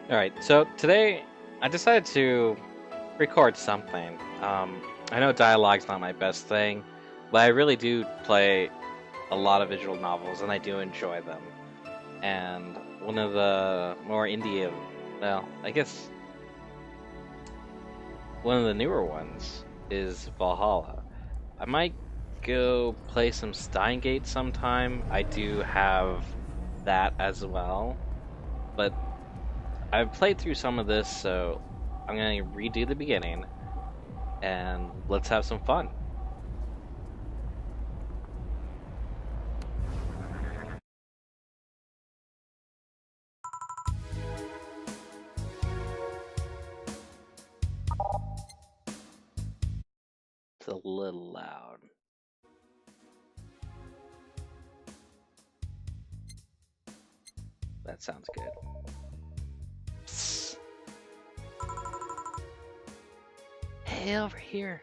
Alright, so today I decided to record something. I know dialogue's not my best thing, but I really do play a lot of visual novels and I do enjoy them. And one of the more indie, well, I guess one of the newer ones is Valhalla. I might go play some Steingate sometime. I do have that as well, but I've played through some of this, so I'm going to redo the beginning, and let's have some fun. It's a little loud. That sounds good. Psst. Hey, over here.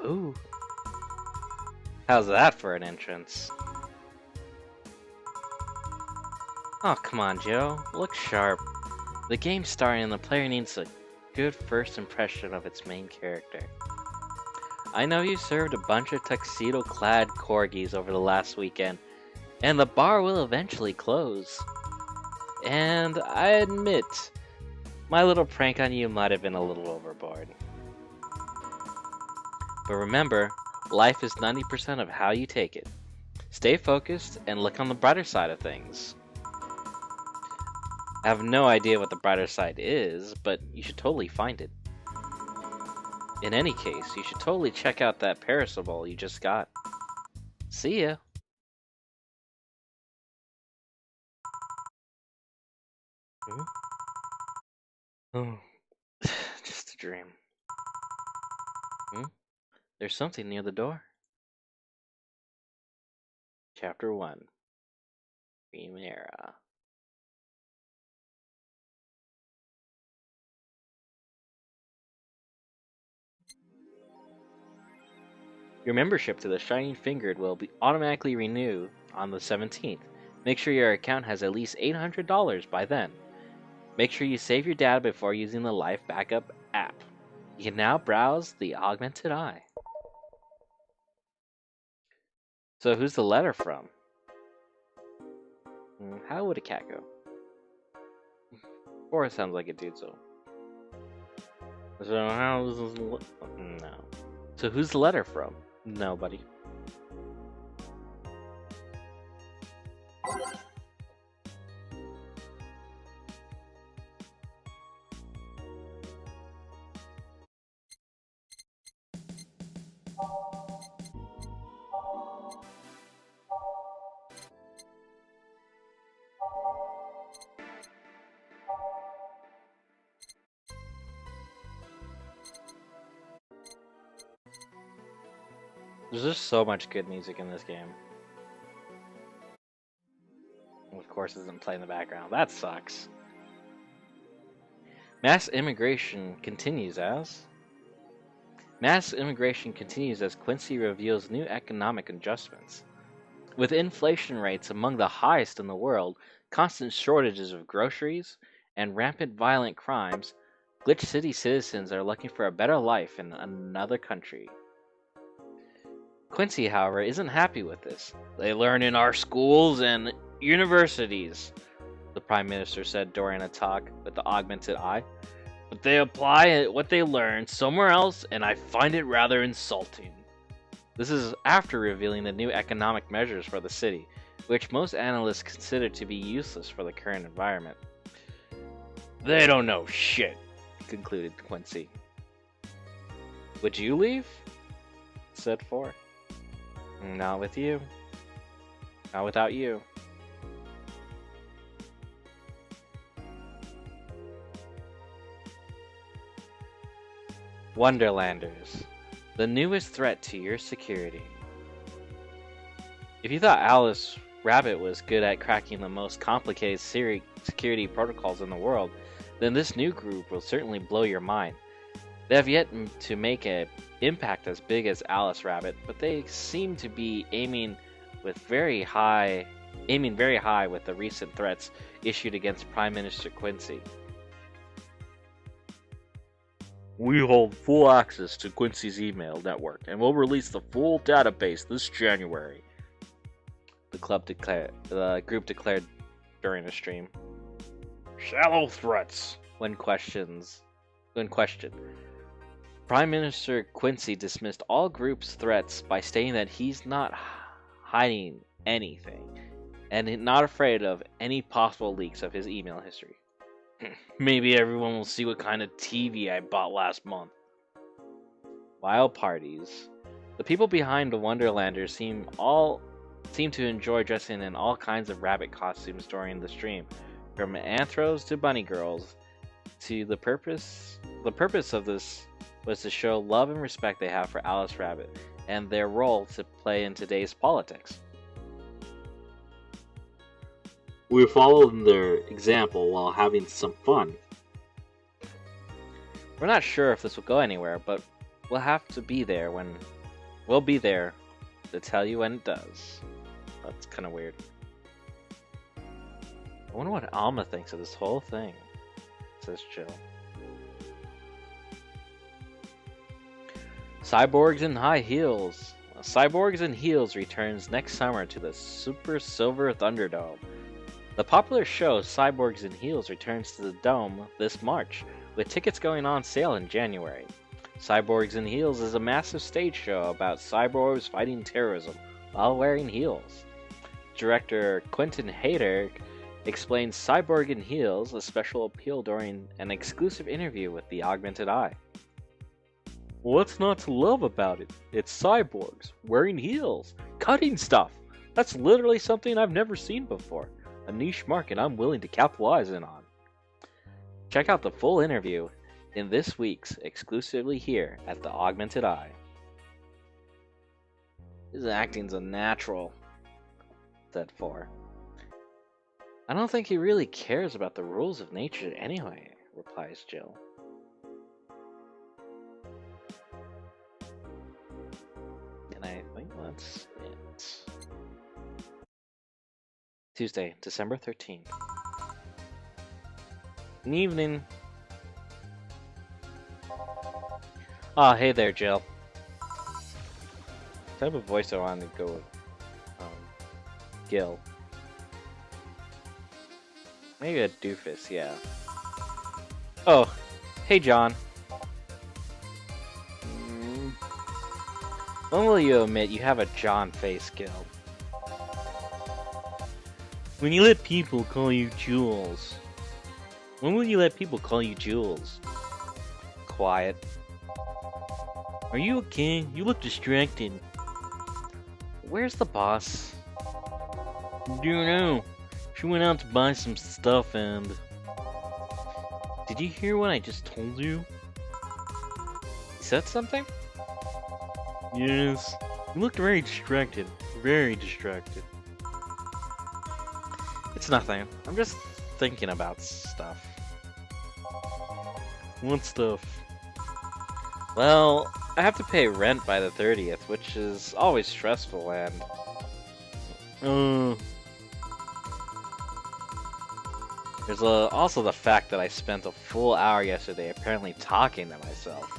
Ooh. How's that for an entrance? Oh, come on, Joe. Look sharp. The game's starting and the player needs a good first impression of its main character. I know you served a bunch of tuxedo-clad corgis over the last weekend, and the bar will eventually close. And I admit, my little prank on you might have been a little overboard. But remember, life is 90% of how you take it. Stay focused and look on the brighter side of things. I have no idea what the brighter side is, but you should totally find it. In any case, you should totally check out that parasol you just got. See ya! Hmm? Oh, just a dream. Hmm? There's something near the door. Chapter 1. Primera. Your membership to the Shining Fingered will be automatically renewed on the 17th. Make sure your account has at least $800 by then. Make sure you save your data before using the Life Backup app. You can now browse the Augmented Eye. So who's the letter from? How would a cat go? Or it sounds like a dude, so. So how is this? No. So who's the letter from? Nobody. There's just so much good music in this game. Of course, it doesn't play in the background. That sucks. Mass immigration continues as Quincy reveals new economic adjustments. With inflation rates among the highest in the world, constant shortages of groceries, and rampant violent crimes, Glitch City citizens are looking for a better life in another country. Quincy, however, isn't happy with this. They learn in our schools and universities, the Prime Minister said during a talk with the Augmented Eye. But they apply what they learn somewhere else, and I find it rather insulting. This is after revealing the new economic measures for the city, which most analysts consider to be useless for the current environment. They don't know shit, concluded Quincy. Would you leave? Said 4. Not with you. Not without you. Wonderlanders, the newest threat to your security. If you thought Alice Rabbit was good at cracking the most complicated security protocols in the world, then this new group will certainly blow your mind. They have yet to make an impact as big as Alice Rabbit, but they seem to be aiming with very high aiming very high with the recent threats issued against Prime Minister Quincy. We hold full access to Quincy's email network and will release the full database this January, the group declared during a stream. Shallow threats. When questioned, Prime Minister Quincy dismissed all group's threats by stating that he's not hiding anything and not afraid of any possible leaks of his email history. Maybe everyone will see what kind of TV I bought last month. Wild parties. The people behind the Wonderlanders seem to enjoy dressing in all kinds of rabbit costumes during the stream, from anthros to bunny girls. The purpose of this was to show love and respect they have for Alice Rabbit and their role to play in today's politics. We followed their example while having some fun. We're not sure if this will go anywhere, but we'll be there to tell you when it does. That's kind of weird. I wonder what Alma thinks of this whole thing, says Jill. Cyborgs in High Heels. Cyborgs in Heels returns next summer to the Super Silver Thunderdome. The popular show Cyborgs in Heels returns to the Dome this March, with tickets going on sale in January. Cyborgs in Heels is a massive stage show about cyborgs fighting terrorism while wearing heels. Director Quentin Hayter explains Cyborg in Heels, a special appeal during an exclusive interview with the Augmented Eye. What's not to love about it? It's cyborgs, wearing heels, cutting stuff. That's literally something I've never seen before. A niche market I'm willing to capitalize in on. Check out the full interview in this week's exclusively here at the Augmented Eye. His acting's a natural, said 4. I don't think he really cares about the rules of nature anyway, replies Jill. And I think that's it. Tuesday, December 13th. Good evening. Ah, hey there, Jill. What type of voice I wanted to go with? Gil. Maybe a doofus, yeah. Oh, hey, John. When will you admit you have a John face, Gil? When you let people call you Jules. When will you let people call you Jules? Quiet. Are you okay? You look distracted. Where's the boss? Don't know. She went out to buy some stuff and... Did you hear what I just told you? You said something? Yes. You looked very distracted. Very distracted. It's nothing. I'm just thinking about stuff. What stuff? Well, I have to pay rent by the 30th, which is always stressful and... There's also the fact that I spent a full hour yesterday apparently talking to myself.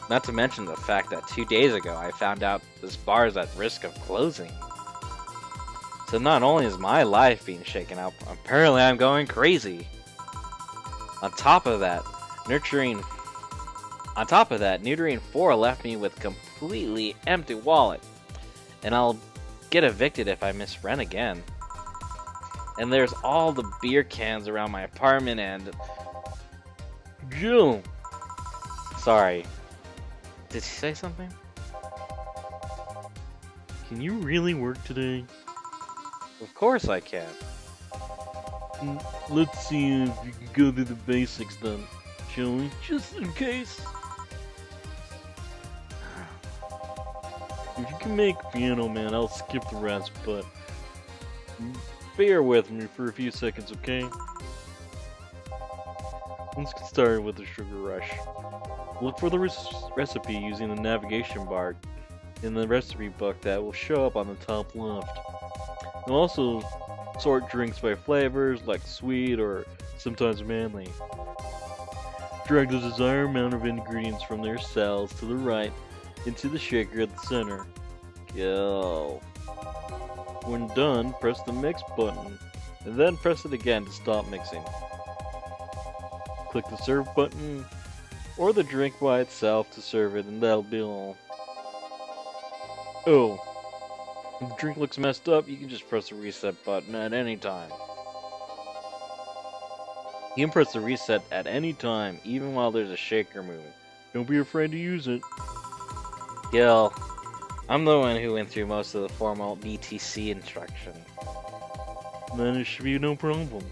Not to mention the fact that 2 days ago I found out this bar is at risk of closing. So not only is my life being shaken up, apparently I'm going crazy. On top of that, neutering 4 left me with completely empty wallet. And I'll get evicted if I miss rent again. And there's all the beer cans around my apartment and... Jill! Sorry. Did she say something? Can you really work today? Of course I can. Let's see if you can go through the basics then, shall we? Just in case. If you can make Piano Man, I'll skip the rest, but... Bear with me for a few seconds, okay? Let's get started with the sugar rush. Look for the recipe using the navigation bar in the recipe book that will show up on the top left. They'll also sort drinks by flavors, like sweet or sometimes manly. Drag the desired amount of ingredients from their cells to the right into the shaker at the center. Go. When done, press the mix button, and then press it again to stop mixing. Click the serve button, or the drink by itself to serve it, and that'll be all. Oh, if the drink looks messed up, you can just press the reset button at any time. You can press the reset at any time, even while there's a shaker moving. Don't be afraid to use it. Gil, I'm the one who went through most of the formal BTC instruction. Then it should be no problem.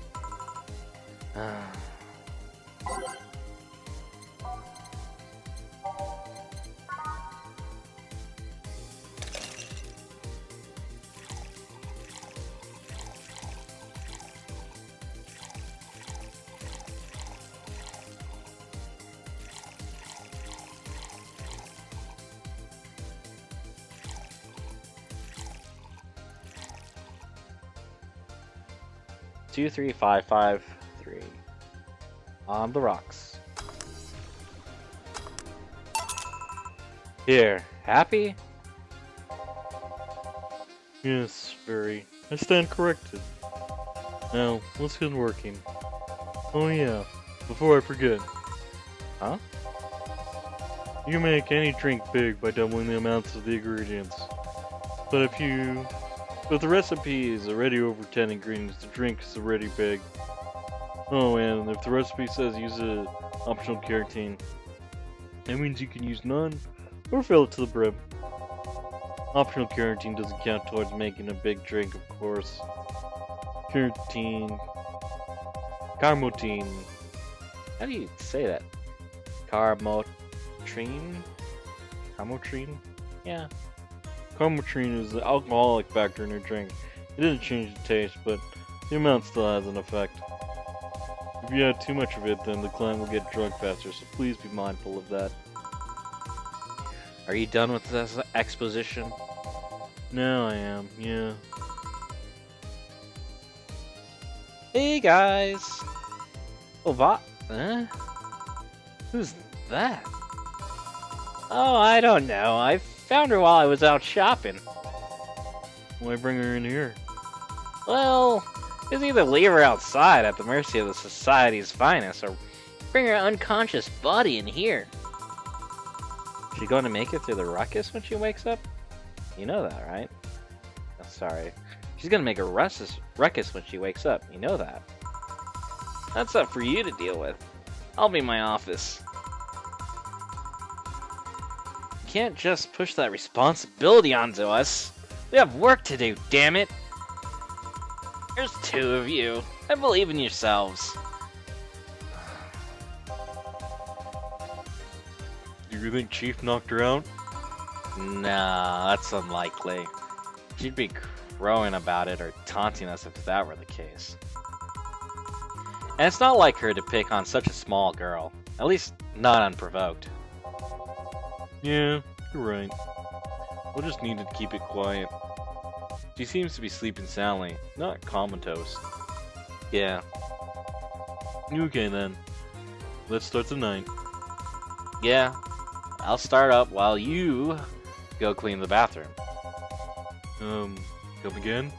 23553 on the rocks. Here, happy? Yes, very. I stand corrected. Now, let's get working. Oh yeah, before I forget. Huh? You can make any drink big by doubling the amounts of the ingredients. But if the recipe is already over 10 ingredients, the drink is already big. Oh, and if the recipe says use a optional carotene, that means you can use none or fill it to the brim. Optional carotene doesn't count towards making a big drink, of course. Carotene. Carmotine. How do you say that? Carmotrine? Carmotrine? Yeah. Carmotrine is the alcoholic factor in your drink. It doesn't change the taste, but the amount still has an effect. If you add too much of it, then the client will get drunk faster, so please be mindful of that. Are you done with this exposition? Now I am, yeah. Hey guys! Oh, what? Huh? Who's that? Oh, I don't know. I found her while I was out shopping. Why bring her in here? Well, it's either leave her outside at the mercy of the society's finest, or bring her unconscious body in here. She going to make it through the ruckus when she wakes up? You know that, right? Oh, sorry. She's gonna make a ruckus when she wakes up. You know that. That's up for you to deal with. I'll be in my office. You can't just push that responsibility onto us. We have work to do, damn it. There's two of you. I believe in yourselves. Do you think Chief knocked her out? Nah, that's unlikely. She'd be crowing about it or taunting us if that were the case. And it's not like her to pick on such a small girl. At least, not unprovoked. Yeah, you're right. We'll just need to keep it quiet. She seems to be sleeping soundly, not comatose. Yeah. Okay then. Let's start the night. Yeah. I'll start up while you go clean the bathroom. Come again?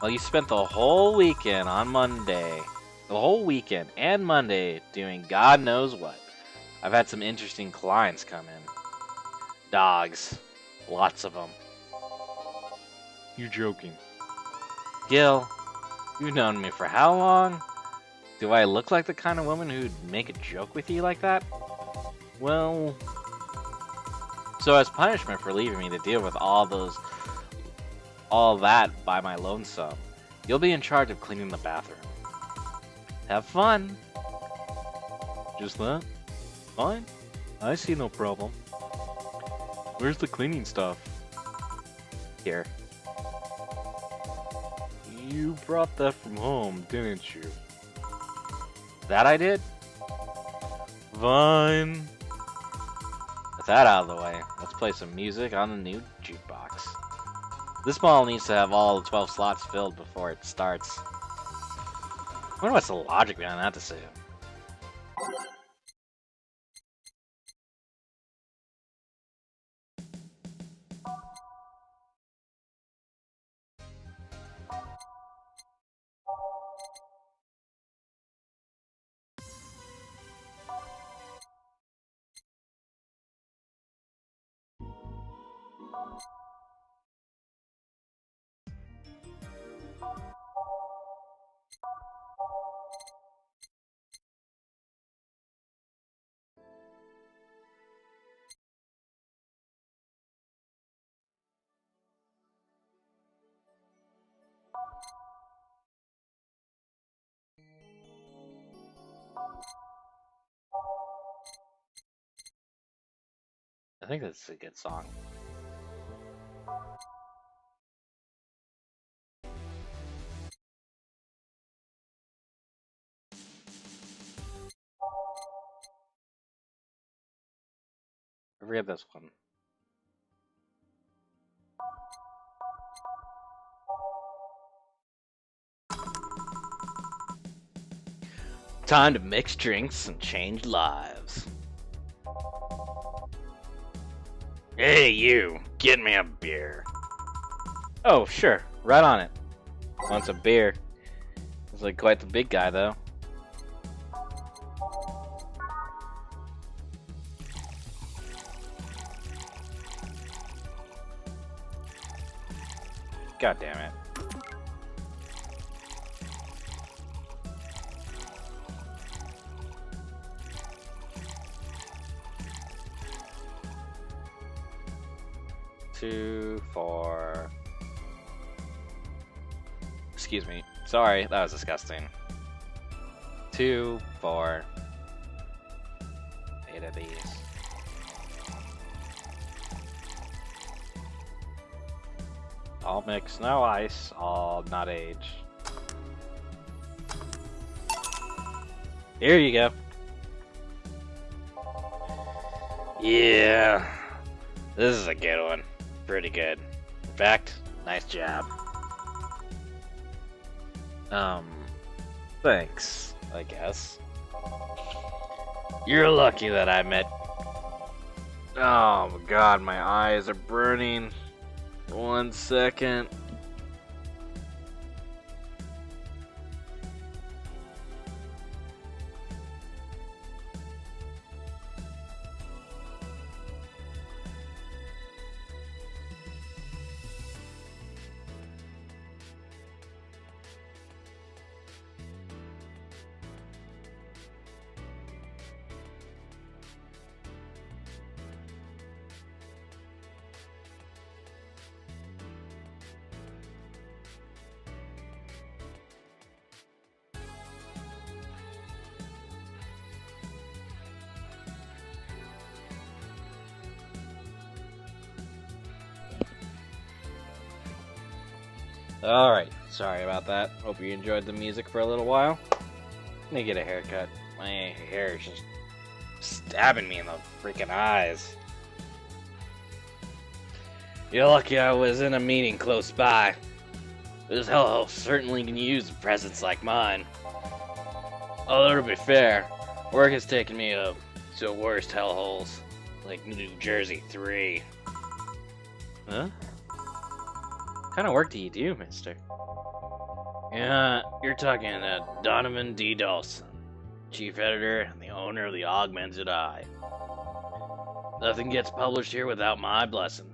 Well, you spent the whole weekend on Monday. The whole weekend and Monday doing God knows what. I've had some interesting clients come in. Dogs. Lots of them. You're joking. Gil, you've known me for how long? Do I look like the kind of woman who'd make a joke with you like that? Well... So as punishment for leaving me to deal with all that by my lonesome, you'll be in charge of cleaning the bathroom. Have fun! Just that? Fine. I see no problem. Where's the cleaning stuff? Here. You brought that from home, didn't you? That I did? Fine. With that out of the way, let's play some music on the new jukebox. This mall needs to have all 12 slots filled before it starts. I wonder what's the logic behind that decision. I think that's a good song. I forget this one. Time to mix drinks and change lives. Hey, you! Get me a beer. Oh, sure. Right on it. Wants a beer. He's like quite the big guy, though. God damn it. Two, four. Excuse me. Sorry, that was disgusting. 2, 4. 8 of these. All mix, no ice, all not age. Here you go. Yeah, this is a good one. Pretty good. In fact, nice job. Thanks, I guess. You're lucky that I met... Oh my god, my eyes are burning. 1 second. Alright, sorry about that. Hope you enjoyed the music for a little while. Let me get a haircut. My hair is just stabbing me in the freaking eyes. You're lucky I was in a meeting close by. This hellhole certainly can use presents like mine. Although to be fair, work has taken me to worse hellholes, like New Jersey 3. Huh? What kind of work do you do, mister? Yeah, you're talking to Donovan D. Dawson, chief editor and the owner of the Augmented Eye. Nothing gets published here without my blessing.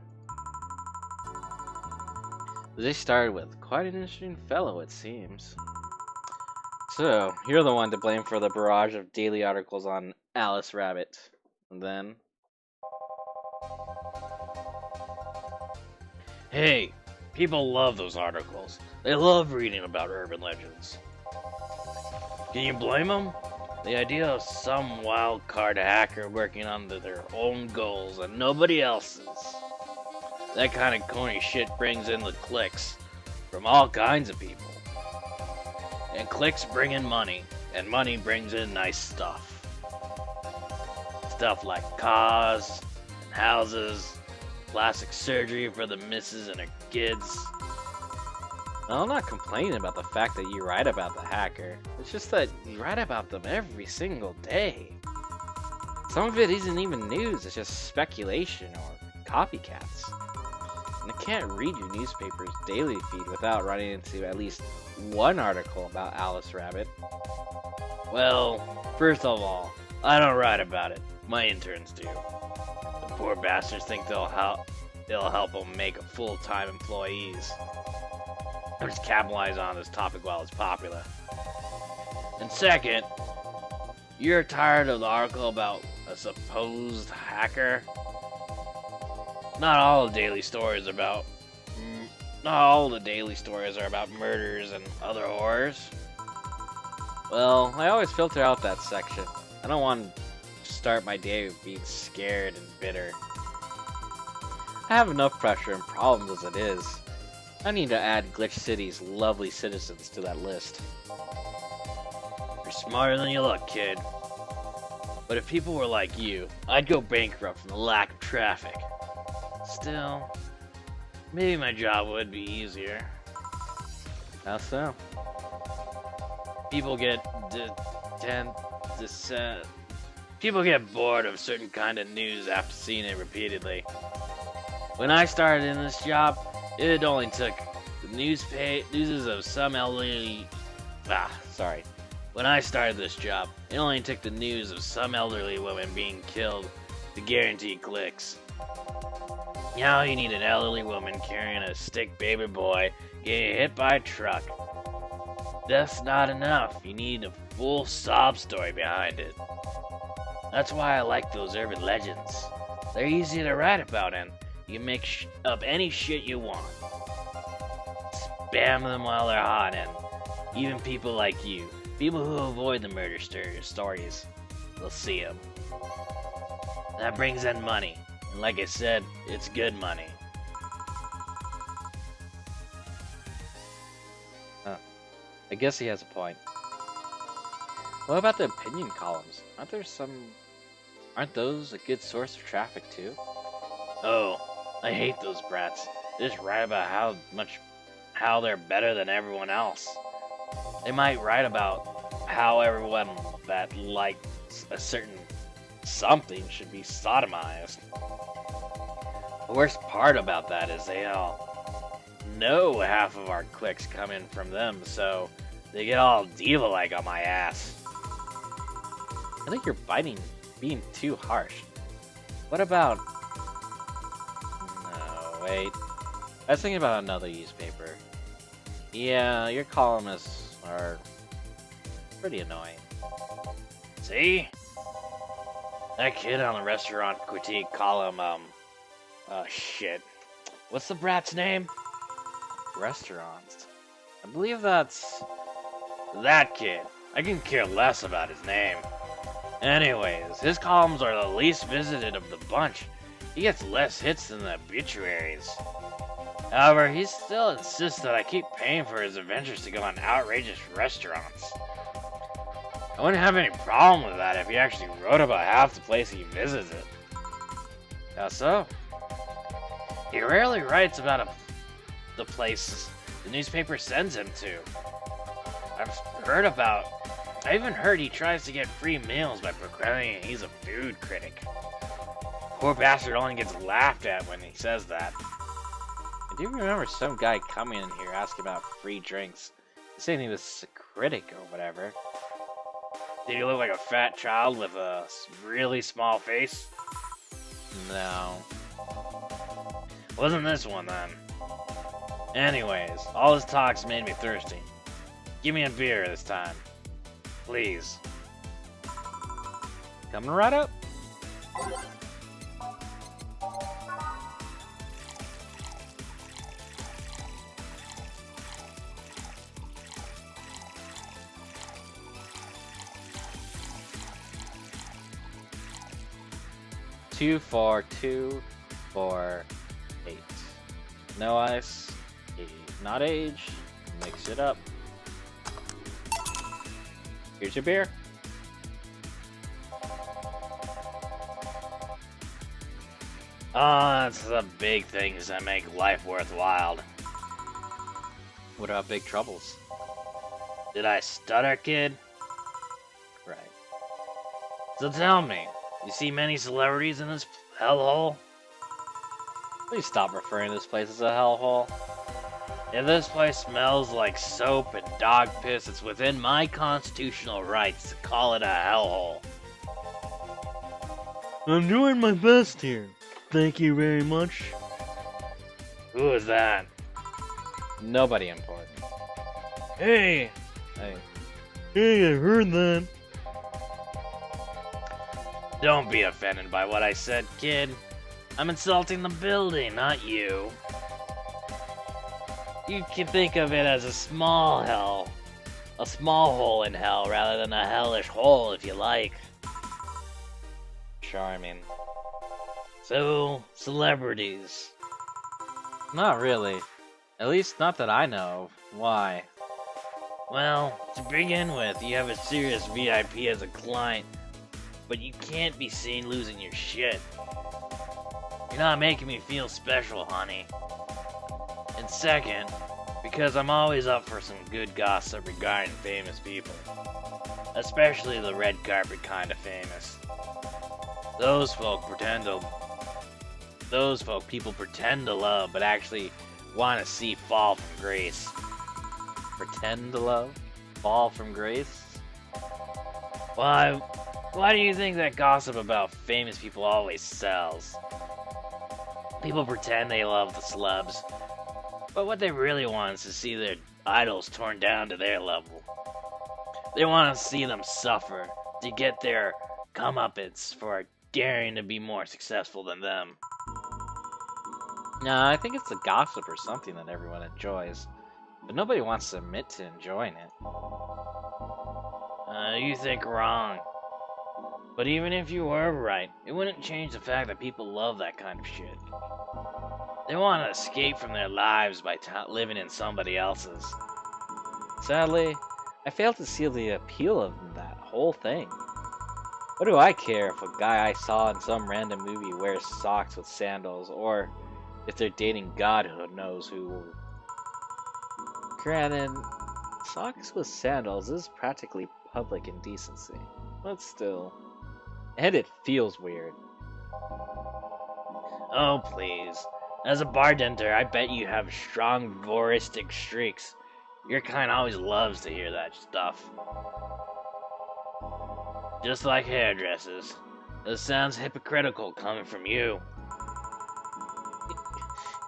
They started with quite an interesting fellow, it seems. So, you're the one to blame for the barrage of daily articles on Alice Rabbit. And then... Hey, people love those articles. They love reading about urban legends. Can you blame them? The idea of some wild card hacker working under their own goals and nobody else's. That kind of corny shit brings in the clicks from all kinds of people. And clicks bring in money, and money brings in nice stuff. Stuff like cars, and houses, plastic surgery for the missus and her kids. Well, I'm not complaining about the fact that you write about the hacker. It's just that you write about them every single day. Some of it isn't even news, it's just speculation or copycats. And I can't read your newspaper's daily feed without running into at least one article about Alice Rabbit. Well, first of all, I don't write about it. My interns do. The poor bastards think they'll help them make full-time employees. I'm just capitalizing on this topic while it's popular. And second, you're tired of the article about a supposed hacker? Not all the daily stories are about murders and other horrors. Well, I always filter out that section. I don't want to start my day with being scared and bitter. I have enough pressure and problems as it is. I need to add Glitch City's lovely citizens to that list. You're smarter than you look, kid. But if people were like you, I'd go bankrupt from the lack of traffic. Still, maybe my job would be easier. How so? People get people get bored of certain kind of news after seeing it repeatedly. When I started in this job, it only took the news of some elderly. When I started this job, it only took the news of some elderly woman being killed to guarantee clicks. Now you need an elderly woman carrying a sick baby boy getting hit by a truck. That's not enough. You need a full sob story behind it. That's why I like those urban legends. They're easy to write about and you can make up any shit you want. Spam them while they're hot, and even people like you, people who avoid the murder stories, will see them. That brings in money, and like I said, it's good money. I guess he has a point. What about the opinion columns? Aren't those a good source of traffic too? Oh, I hate those brats. They just write about how they're better than everyone else. They might write about how everyone that likes a certain something should be sodomized. The worst part about that is they all know half of our clicks come in from them, so they get all diva-like on my ass. I think you're being too harsh. What about... No, wait. I was thinking about another newspaper. Yeah, your columnists are pretty annoying. See? That kid on the restaurant critique column, shit. What's the brat's name? Restaurants. I believe that's... that kid. I can care less about his name. Anyways, his columns are the least visited of the bunch. He gets less hits than the obituaries. However, he still insists that I keep paying for his adventures to go on outrageous restaurants. I wouldn't have any problem with that if he actually wrote about half the place he visited. How so? He rarely writes about the places the newspaper sends him to. I even heard he tries to get free meals by proclaiming he's a food critic. Poor bastard only gets laughed at when he says that. I do remember some guy coming in here asking about free drinks, saying he was a critic or whatever. Did he look like a fat child with a really small face? No. Wasn't this one then. Anyways, all this talk's made me thirsty. Give me a beer this time. Please. Coming right up. Two, 4, 2, 4, 8. No ice, not age. Mix it up. Here's your beer. Oh, that's the big things that make life worthwhile. What about big troubles? Did I stutter, kid? Right. So tell me, you see many celebrities in this hellhole? Please stop referring to this place as a hellhole. If this place smells like soap and dog piss, it's within my constitutional rights to call it a hellhole. I'm doing my best here. Thank you very much. Who is that? Nobody important. Hey! Hey. Hey, I heard that. Don't be offended by what I said, kid. I'm insulting the building, not you. You can think of it as a small hell. A small hole in hell rather than a hellish hole, if you like. Charming. So, celebrities. Not really. At least not that I know of. Why? Well, to begin with, you have a serious VIP as a client, but you can't be seen losing your shit. You're not making me feel special, honey. And second, because I'm always up for some good gossip regarding famous people. Especially the red carpet kind of famous. Those folk people pretend to love, but actually want to see fall from grace. Pretend to love? Fall from grace? Why do you think that gossip about famous people always sells? People pretend they love the celebs, but what they really want is to see their idols torn down to their level. They want to see them suffer, to get their comeuppance for daring to be more successful than them. No, I think it's the gossip or something that everyone enjoys, but nobody wants to admit to enjoying it. You think wrong. But even if you were right, it wouldn't change the fact that people love that kind of shit. They want to escape from their lives by living in somebody else's. Sadly, I fail to see the appeal of that whole thing. What do I care if a guy I saw in some random movie wears socks with sandals, or if they're dating God who knows who? Granted, socks with sandals is practically public indecency, but still. And it feels weird. Oh, please. As a bartender, I bet you have strong voyeuristic streaks. Your kind always loves to hear that stuff. Just like hairdressers. This sounds hypocritical coming from you.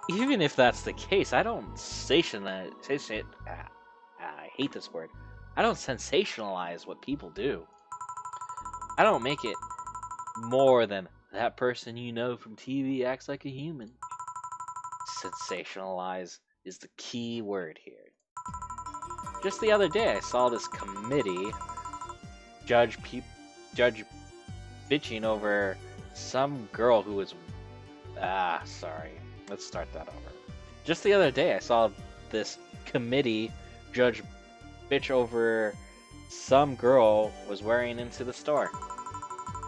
Even if that's the case, I don't I hate this word. I don't sensationalize what people do. I don't make it more than that person you know from TV acts like a human. Sensationalize is the key word here. Just the other day, I saw this committee judge bitching over some girl who was... sorry. Let's start that over. Just the other day, I saw this committee judge bitch over some girl was wearing into the store.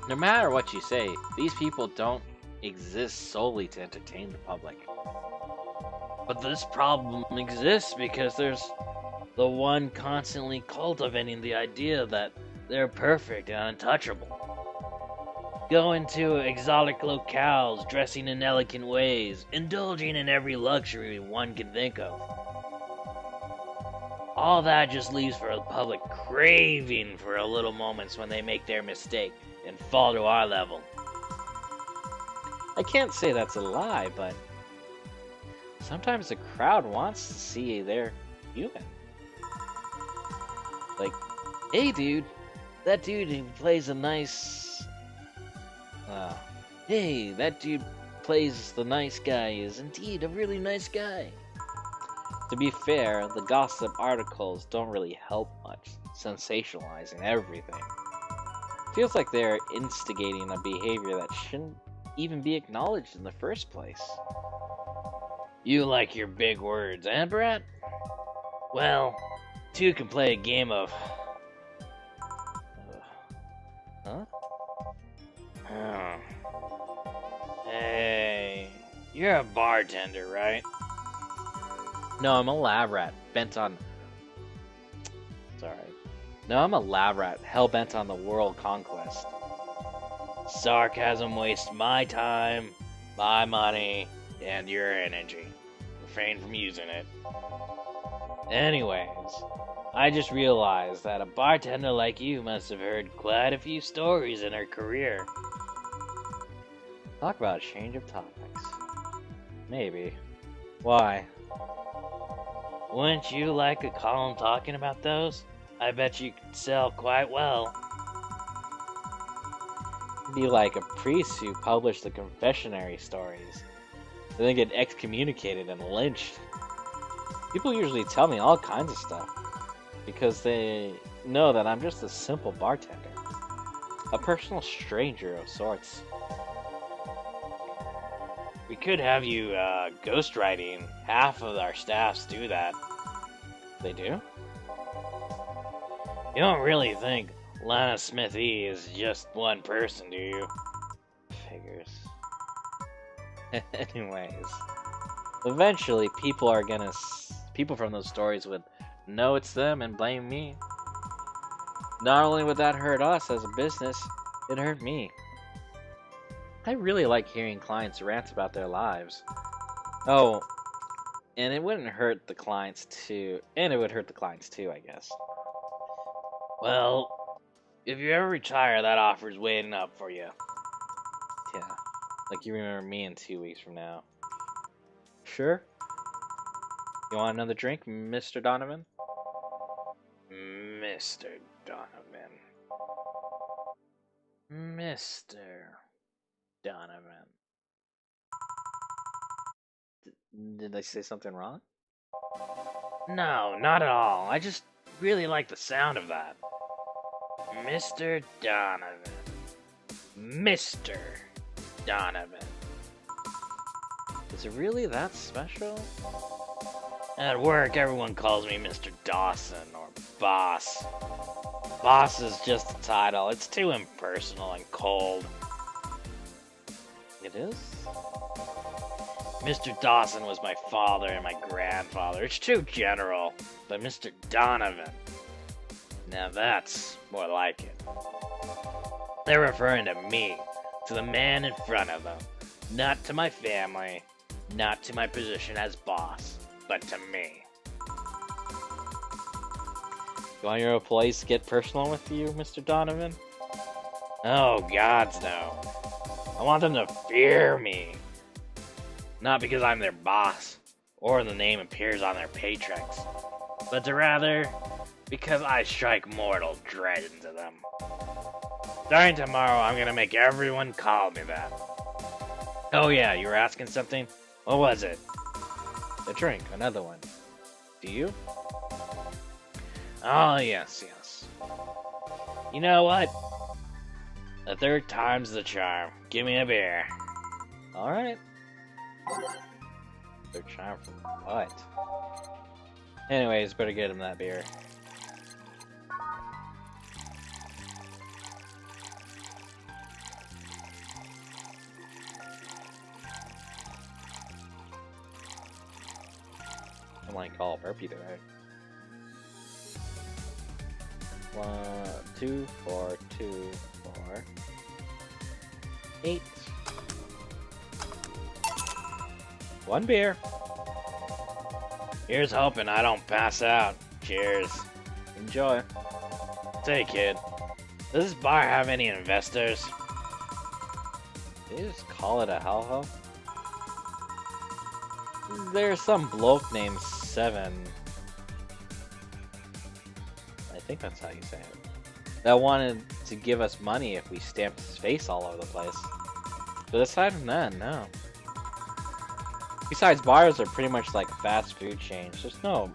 No matter what you say, these people don't exist solely to entertain the public. But this problem exists because there's the one constantly cultivating the idea that they're perfect and untouchable. Going to exotic locales, dressing in elegant ways, indulging in every luxury one can think of. All that just leaves for the public craving for a little moments when they make their mistake and fall to our level. I can't say that's a lie, but sometimes the crowd wants to see they're human. Like, hey dude, that dude who plays a nice... hey, that dude plays the nice guy is indeed a really nice guy. To be fair, the gossip articles don't really help much, sensationalizing everything. Feels like they're instigating a behavior that shouldn't even be acknowledged in the first place. You like your big words, eh, Brat? Well, two can play a game of... Huh? Hey. You're a bartender, right? No, I'm a lab rat, bent on... Sorry. No, I'm a lab rat, hell-bent on the world conquest. Sarcasm wastes my time, my money, and your energy. Refrain from using it. Anyways, I just realized that a bartender like you must have heard quite a few stories in her career. Talk about a change of topics. Maybe. Why? Wouldn't you like a column talking about those? I bet you could sell quite well. Be like a priest who published the confessionary stories, and then get excommunicated and lynched. People usually tell me all kinds of stuff, because they know that I'm just a simple bartender. A personal stranger of sorts. We could have you ghostwriting. Half of our staffs do that. They do? You don't really think Lana Smith-E is just one person, do you? Figures. Anyways. Eventually, people from those stories would know it's them and blame me. Not only would that hurt us as a business, it hurt me. I really like hearing clients rant about their lives. Oh, and it wouldn't hurt the clients too. And it would hurt the clients too, I guess. Well, if you ever retire, that offer's waiting up for you. Yeah, like you remember me in 2 weeks from now. Sure? You want another drink, Mr. Donovan? Mr. Donovan. Mr. Donovan. Did I say something wrong? No, not at all. I just really like the sound of that. Mr. Donovan. Mr. Donovan. Is it really that special? At work, everyone calls me Mr. Dawson or Boss. Boss is just a title. It's too impersonal and cold. It is? Mr. Dawson was my father and my grandfather. It's too general. But Mr. Donovan, now that's more like it. They're referring to me, to the man in front of them. Not to my family, not to my position as boss, but to me. You want your employees to get personal with you, Mr. Donovan? Oh, gods no. I want them to fear me. Not because I'm their boss, or the name appears on their paychecks, but to rather because I strike mortal dread into them. Starting tomorrow, I'm gonna make everyone call me that. Oh yeah, you were asking something? What was it? A drink, another one. Do you? Oh, yes. You know what? The third time's the charm. Give me a beer. Alright. Third charm for what? Anyways, better get him that beer. I'm like all burpy today. 1, 2, 4, 2, 4, 8. 1 beer. Here's hoping I don't pass out. Cheers. Enjoy. Say, kid, does this bar have any investors? Did you just call it a hellhole? There's some bloke named Seven. I think that's how you say it. That wanted to give us money if we stamped his face all over the place. But aside from that, no. Besides, bars are pretty much like fast food chains. There's no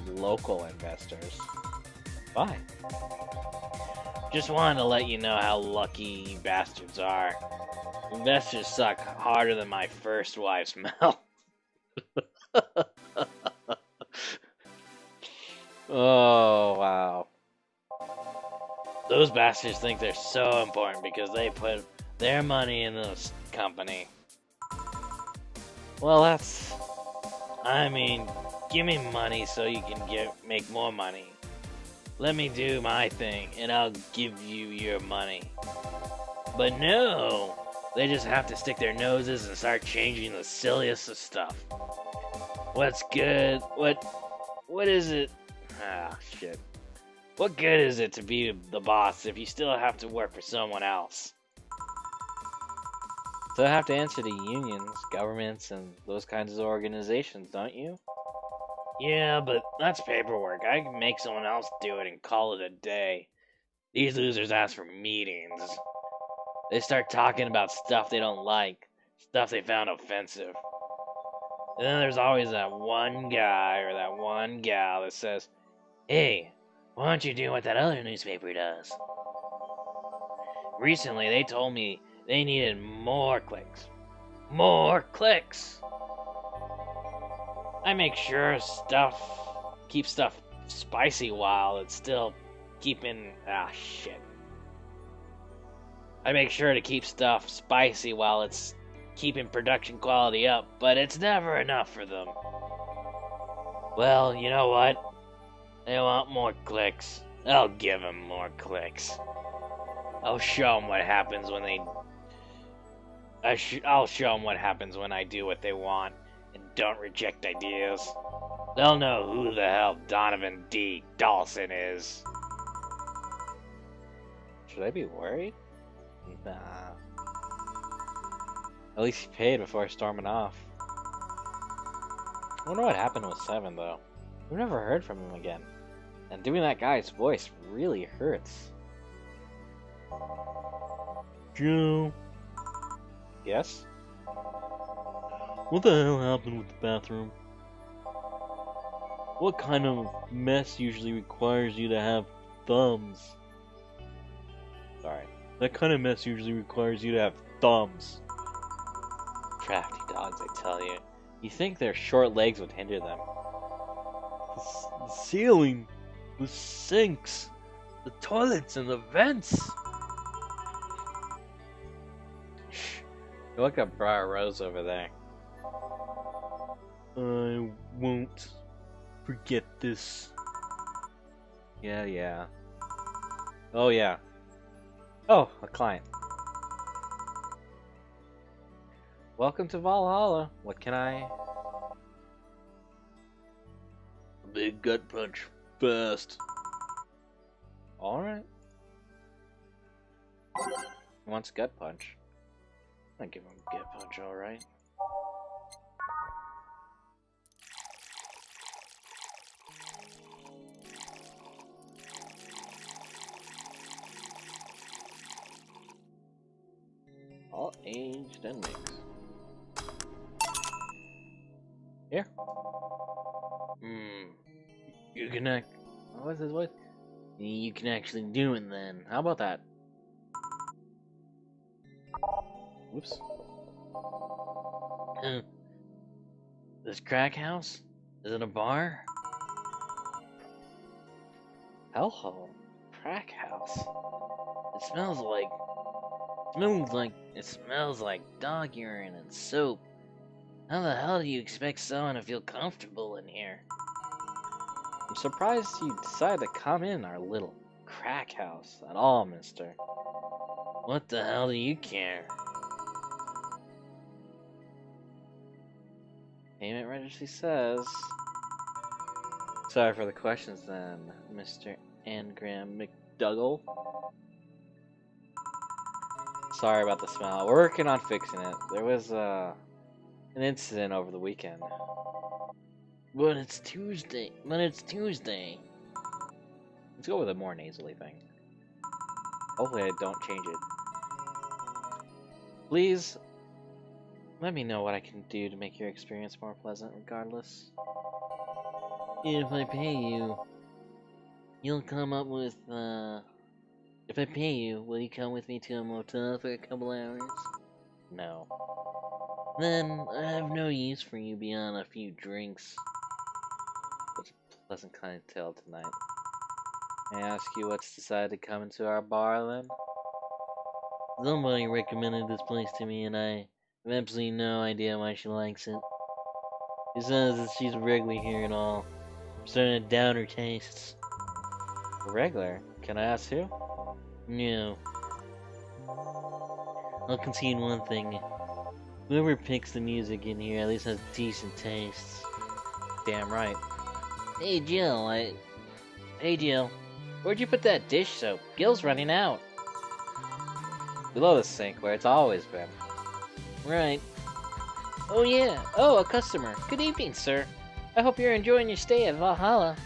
local investors. Why? Just wanted to let you know how lucky you bastards are. Investors suck harder than my first wife's mouth. Oh, wow. Those bastards think they're so important because they put their money in this company. Well, I mean, give me money so you can make more money. Let me do my thing, and I'll give you your money. But no, they just have to stick their noses and start changing the silliest of stuff. What's good? What is it? Ah, shit. What good is it to be the boss if you still have to work for someone else? So I have to answer to unions, governments, and those kinds of organizations, don't you? Yeah, but that's paperwork. I can make someone else do it and call it a day. These losers ask for meetings. They start talking about stuff they don't like, stuff they found offensive. And then there's always that one guy or that one gal that says, "Hey, why don't you do what that other newspaper does?" Recently, they told me they needed more clicks. More clicks! I make sure keep stuff spicy while it's still keeping, shit. I make sure to keep stuff spicy while it's keeping production quality up, but it's never enough for them. Well, you know what? They want more clicks. I'll give them more clicks. I'll show them what happens when I'll show them what happens when I do what they want and don't reject ideas. They'll know who the hell Donovan D. Dawson is. Should I be worried? Nah. At least he paid before storming off. I wonder what happened with Seven, though. We've never heard from him again. And doing that guy's voice really hurts. Joe, Yes? what the hell happened with the bathroom? What kind of mess usually requires you to have thumbs? Sorry. That kind of mess usually requires you to have thumbs. Crafty dogs, I tell you. You think their short legs would hinder them. The ceiling, the sinks, the toilets, and the vents. Shh. Look at Briar Rose over there. I won't forget this. Yeah. Oh, yeah. Oh, a client. Welcome to VA11-HALL-A. What can I... A big gut punch. Fast. Alright. He wants gut punch. I'll give him gut punch, alright. All aged and mixed. Here. You can what's his voice? You can actually do it then. How about that? Whoops. This crack house? Is it a bar? Hellhole. Crack house. It smells like dog urine and soap. How the hell do you expect someone to feel comfortable in here? I'm surprised you decided to come in our little crack house at all, mister. What the hell do you care? Payment registry says... Sorry for the questions then, Mr. Angram McDougall. Sorry about the smell. We're working on fixing it. There was an incident over the weekend. But it's Tuesday. Let's go with a more nasally thing. Hopefully I don't change it. Please, let me know what I can do to make your experience more pleasant regardless. If I pay you, you'll come up with, if I pay you, will you come with me to a motel for a couple hours? No. Then I have no use for you beyond a few drinks. Such a pleasant clientele tonight. May I ask you what's decided to come into our bar then? Somebody recommended this place to me and I have absolutely no idea why she likes it. Besides, that she's regularly here and all. I'm starting to doubt her tastes. Regular? Can I ask who? No. I'll concede one thing. Whoever picks the music in here at least has decent tastes. Damn right. Hey Jill, Hey Jill, where'd you put that dish soap? Gil's running out. Below the sink, where it's always been. Right. Oh yeah. Oh, a customer. Good evening, sir. I hope you're enjoying your stay at Valhalla.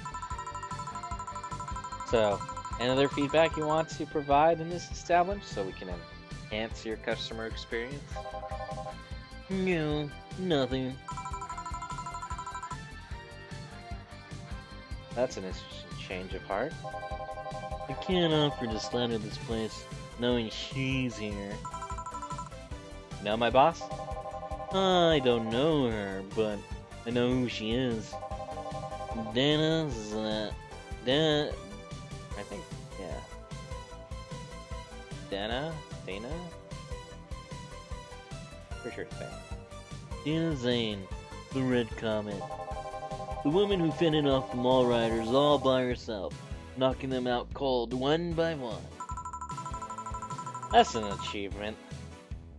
So, any other feedback you want to provide in this establishment so we can enhance your customer experience? No, nothing. That's an interesting change of heart. I can't offer to slander this place knowing she's here. Know my boss? I don't know her, but I know who she is. Dana's, Dana... I think, yeah. Dana? Pretty sure it's Dana. Dana Zane, the Red Comet. The woman who fended off the mall riders all by herself, knocking them out cold one by one. That's an achievement.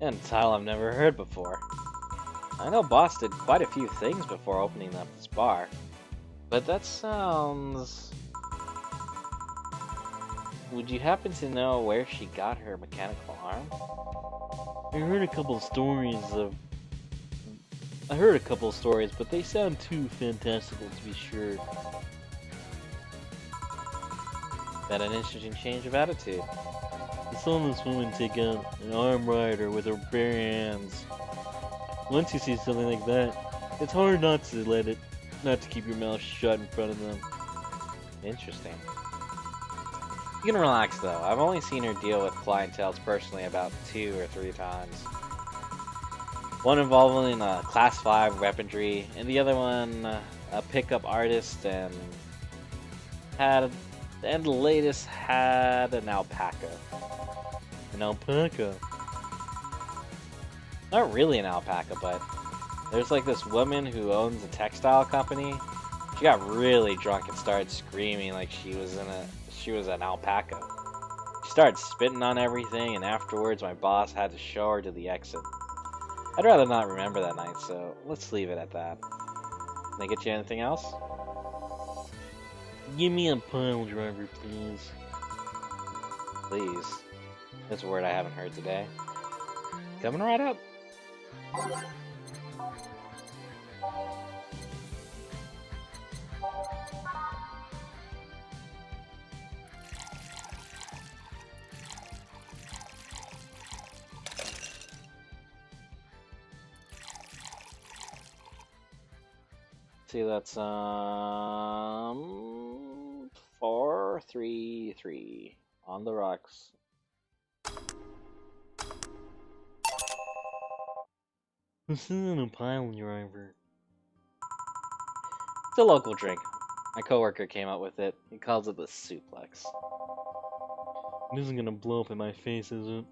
And a title I've never heard before. I know Boss did quite a few things before opening up this bar. But that sounds... Would you happen to know where she got her mechanical arm? I heard a couple of stories, but they sound too fantastical to be sure. That an interesting change of attitude. I saw this woman take out an arm rider with her bare hands. Once you see something like that, it's hard not to keep your mouth shut in front of them. Interesting. You can relax though. I've only seen her deal with clientele personally about 2 or 3 times. One involving a class 5 weaponry, and the other one a pickup artist, and the latest had an alpaca. An alpaca? Not really an alpaca, but there's like this woman who owns a textile company. She got really drunk and started screaming like she was an alpaca. She started spitting on everything, and afterwards my boss had to show her to the exit. I'd rather not remember that night, so let's leave it at that. Can I get you anything else? Give me a pile driver, please. Please. That's a word I haven't heard today. Coming right up. See, that's 433 on the rocks. This isn't a pile driver. It's a local drink. My coworker came up with it. He calls it the suplex. It isn't gonna blow up in my face, is it?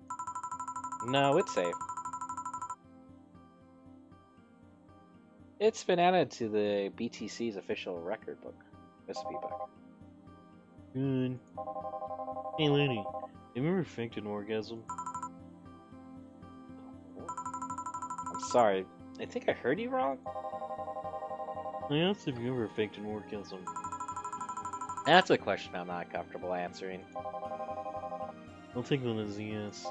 No, it's safe. It's been added to the BTC's official record book, recipe book. Good. Hey lady, have you ever faked an orgasm? I'm sorry, I think I heard you wrong. I asked if you ever faked an orgasm. That's a question I'm not comfortable answering. I'll take that as a yes.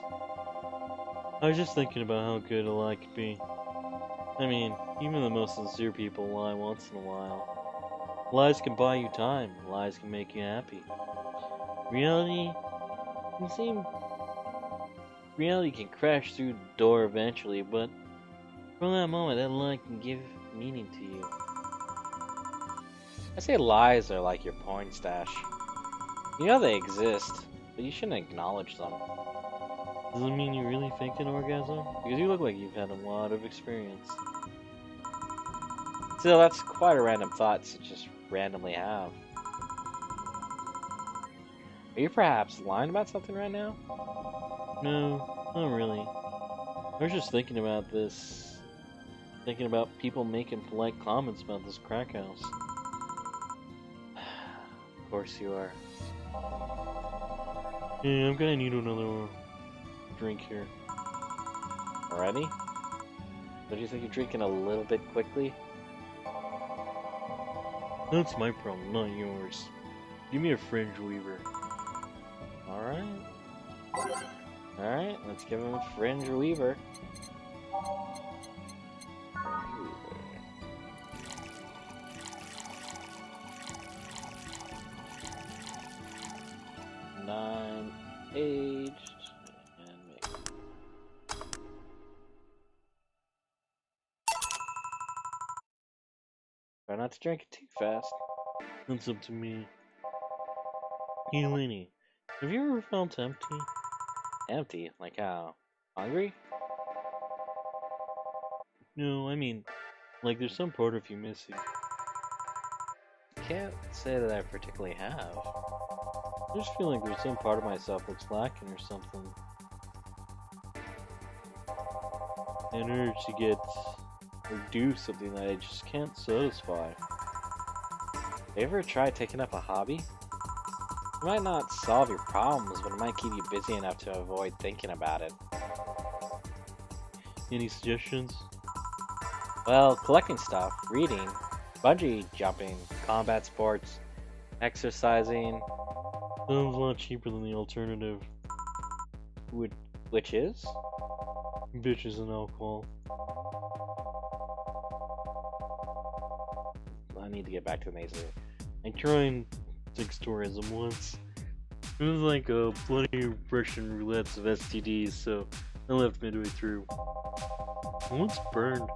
I was just thinking about how good a lie could be. I mean, even the most sincere people lie once in a while. Lies can buy you time. Lies can make you happy. Reality can crash through the door eventually, but for that moment, that lie can give meaning to you. I say lies are like your porn stash. You know they exist, but you shouldn't acknowledge them. Does it mean you really faked an orgasm? Because you look like you've had a lot of experience. Still, that's quite a random thought to just randomly have. Are you perhaps lying about something right now? No, not really. I was just thinking about this. Thinking about people making polite comments about this crack house. Of course you are. Yeah, I'm gonna need another drink here. Already? Don't you think you're drinking a little bit quickly? That's my problem, not yours. Give me a fringe weaver. Alright. Alright, let's give him a fringe weaver. Non-aged and make. Try not to drink it too fast. That's up to me. Hey, Lenny, have you ever felt empty? Empty? Like how? Hungry? No, I mean, like there's some part of you missing. Can't say that I particularly have. I just feel like there's some part of myself that's lacking or something. An urge to get or do something that I just can't satisfy. Have you ever tried taking up a hobby? It might not solve your problems, but it might keep you busy enough to avoid thinking about it. Any suggestions? Well, collecting stuff, reading, bungee jumping, combat sports, exercising. Sounds a lot cheaper than the alternative. Which is? Bitches and alcohol. I need to get back to the nasal. I tried sex tourism once. It was like a bloody Russian roulettes of STDs, so I left midway through. I once burned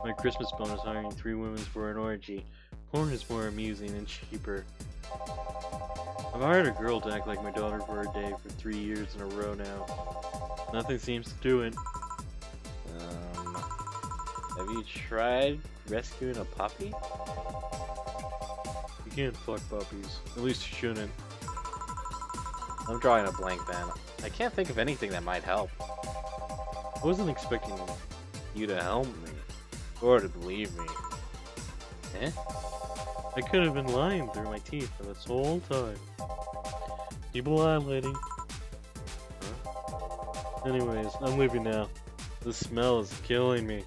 my Christmas bonus hiring 3 women for an orgy. Porn is more amusing and cheaper. I've hired a girl to act like my daughter for a day for 3 years in a row now. Nothing seems to do it. Have you tried rescuing a puppy? You can't fuck puppies. At least you shouldn't. I'm drawing a blank then. I can't think of anything that might help. I wasn't expecting you to help me. Or to believe me. Eh? I could have been lying through my teeth for this whole time. Keep a lie, lady. Huh? Anyways, I'm leaving now. The smell is killing me.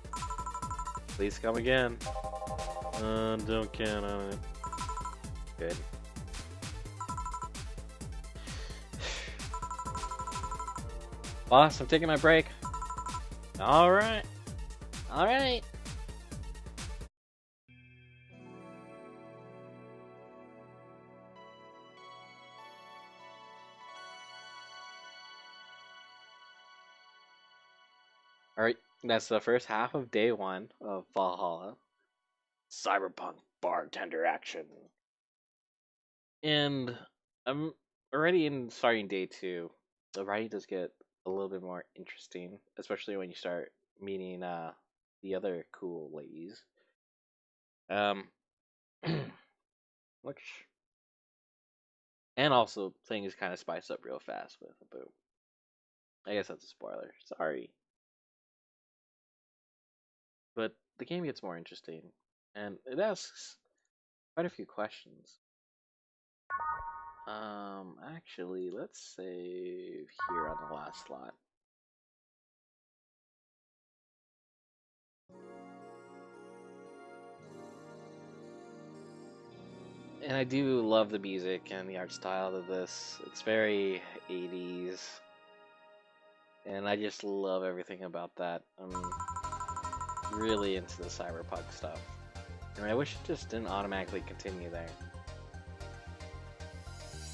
Please come again. Don't count on it. Good. Boss, I'm taking my break. Alright. Alright. Alright, that's the first half of day 1 of Valhalla. Cyberpunk bartender action. And I'm already in starting day 2. The writing does get a little bit more interesting, especially when you start meeting the other cool ladies. Which, and also things kind of spice up real fast with a boom. I guess that's a spoiler. Sorry. But the game gets more interesting, and it asks quite a few questions. Actually, let's save here on the last slot. And I do love the music and the art style of this. It's very 80s. And I just love everything about that. I'm really into the cyberpunk stuff. I mean, I wish it just didn't automatically continue there.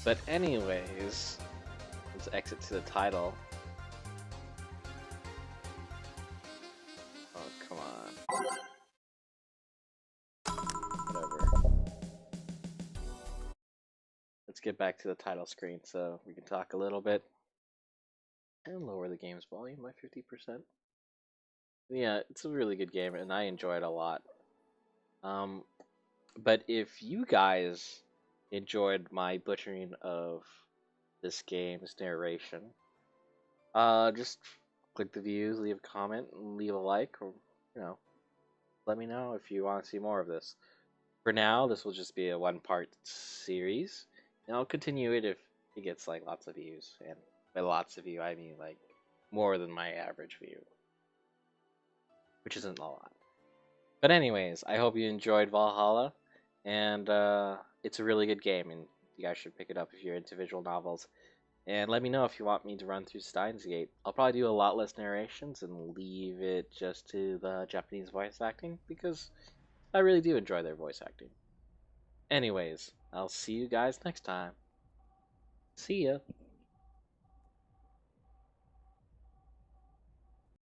But anyways, let's exit to the title. Oh, come on. Whatever. Let's get back to the title screen so we can talk a little bit. And lower the game's volume by 50%. Yeah, it's a really good game, and I enjoy it a lot. But if you guys enjoyed my butchering of this game's narration, just click the views, leave a comment, and leave a like, or, you know, let me know if you want to see more of this. For now, this will just be a one-part series, and I'll continue it if it gets like lots of views. And by lots of views, I mean like more than my average view, which isn't a lot. But anyways, I hope you enjoyed Valhalla, and it's a really good game, and you guys should pick it up if you're into visual novels. And let me know if you want me to run through Steins Gate. I'll probably do a lot less narrations and leave it just to the Japanese voice acting, because I really do enjoy their voice acting. Anyways, I'll see you guys next time. See ya.